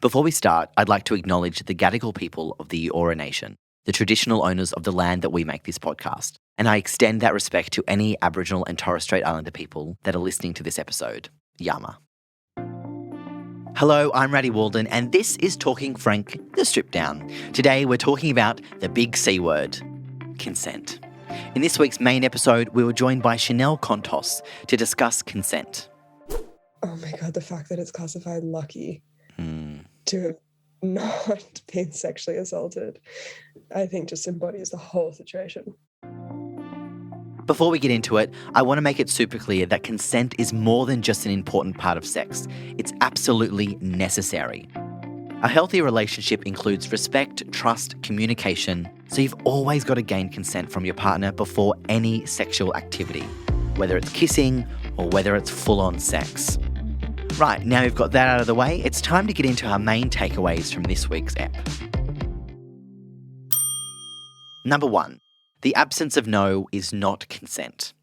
Before we start, I'd like to acknowledge the Gadigal people of the Eora Nation, the traditional owners of the land that we make this podcast, and I extend that respect to any Aboriginal and Torres Strait Islander people that are listening to this episode. Yama. Hello, I'm Ratty Walden, and this is Talking Frank, the Strip Down. Today we're talking about the big C word, consent. In this week's main episode, we were joined by Chanel Contos to discuss consent. Oh my God, the fact that it's classified lucky to have not been sexually assaulted, I think just embodies the whole situation. Before we get into it, I want to make it super clear that consent is more than just an important part of sex. It's absolutely necessary. A healthy relationship includes respect, trust, communication, so you've always got to gain consent from your partner before any sexual activity, whether it's kissing or whether it's full-on sex. Right, now we've got that out of the way, it's time to get into our main takeaways from this week's ep. Number 1. The absence of no is not consent.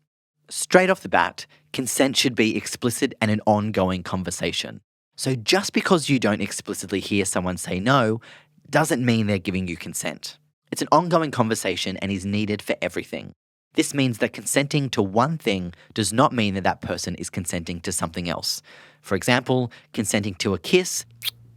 Straight off the bat, consent should be explicit and an ongoing conversation. So just because you don't explicitly hear someone say no, doesn't mean they're giving you consent. It's an ongoing conversation and is needed for everything. This means that consenting to one thing does not mean that that person is consenting to something else. For example, consenting to a kiss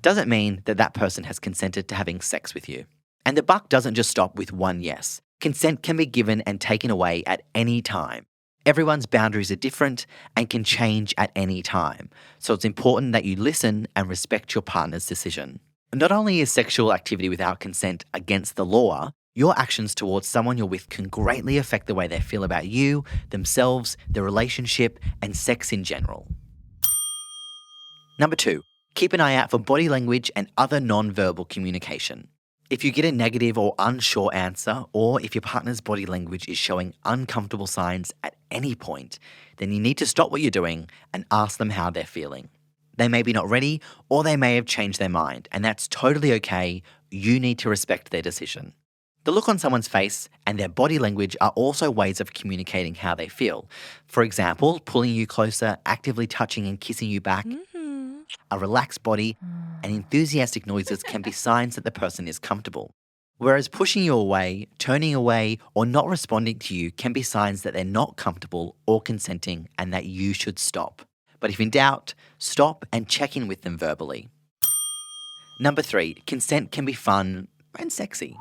doesn't mean that that person has consented to having sex with you. And the buck doesn't just stop with one yes. Consent can be given and taken away at any time. Everyone's boundaries are different and can change at any time. So it's important that you listen and respect your partner's decision. Not only is sexual activity without consent against the law, your actions towards someone you're with can greatly affect the way they feel about you, themselves, the relationship, and sex in general. Number 2, keep an eye out for body language and other non-verbal communication. If you get a negative or unsure answer, or if your partner's body language is showing uncomfortable signs at any point, then you need to stop what you're doing and ask them how they're feeling. They may be not ready, or they may have changed their mind, and that's totally okay. You need to respect their decision. The look on someone's face and their body language are also ways of communicating how they feel. For example, pulling you closer, actively touching and kissing you back. A relaxed body and enthusiastic noises can be signs that the person is comfortable. Whereas pushing you away, turning away, or not responding to you can be signs that they're not comfortable or consenting and that you should stop. But if in doubt, stop and check in with them verbally. Number 3, consent can be fun and sexy.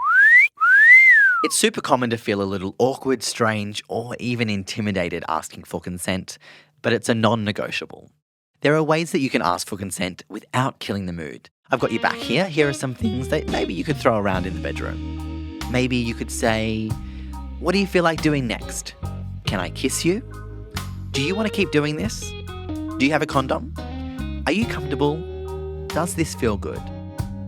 It's super common to feel a little awkward, strange, or even intimidated asking for consent, but it's a non-negotiable. There are ways that you can ask for consent without killing the mood. I've got your back here. Here are some things that maybe you could throw around in the bedroom. Maybe you could say, "What do you feel like doing next? Can I kiss you? Do you want to keep doing this? Do you have a condom? Are you comfortable? Does this feel good?"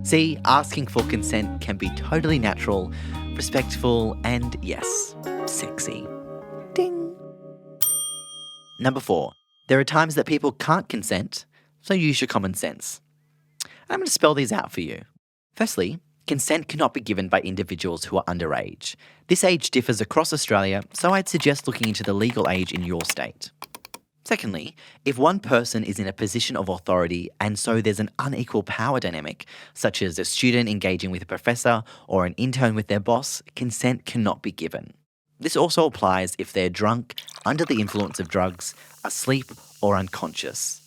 See, asking for consent can be totally natural, respectful, and yes, sexy. Ding. Number 4. There are times that people can't consent, so use your common sense. I'm going to spell these out for you. Firstly, consent cannot be given by individuals who are underage. This age differs across Australia, so I'd suggest looking into the legal age in your state. Secondly, if one person is in a position of authority and so there's an unequal power dynamic, such as a student engaging with a professor or an intern with their boss, consent cannot be given. This also applies if they're drunk, under the influence of drugs, asleep, or unconscious.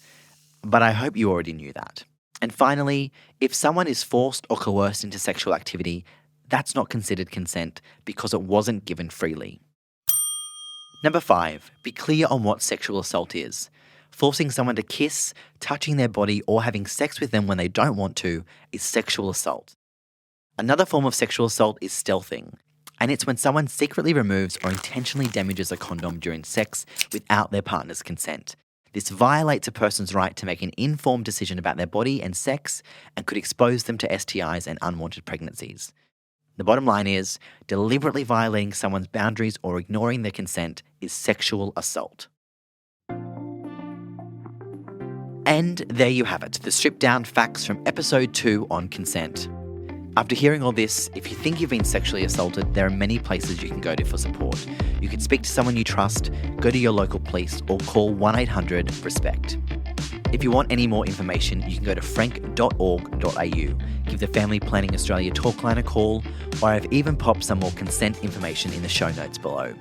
But I hope you already knew that. And finally, if someone is forced or coerced into sexual activity, that's not considered consent because it wasn't given freely. Number 5, be clear on what sexual assault is. Forcing someone to kiss, touching their body, or having sex with them when they don't want to is sexual assault. Another form of sexual assault is stealthing, and it's when someone secretly removes or intentionally damages a condom during sex without their partner's consent. This violates a person's right to make an informed decision about their body and sex and could expose them to STIs and unwanted pregnancies. The bottom line is, deliberately violating someone's boundaries or ignoring their consent is sexual assault. And there you have it, the stripped down facts from episode 2 on consent. After hearing all this, if you think you've been sexually assaulted, there are many places you can go to for support. You can speak to someone you trust, go to your local police, or call 1-800-RESPECT. If you want any more information, you can go to frank.org.au, give the Family Planning Australia talk line a call, or I've even popped some more consent information in the show notes below.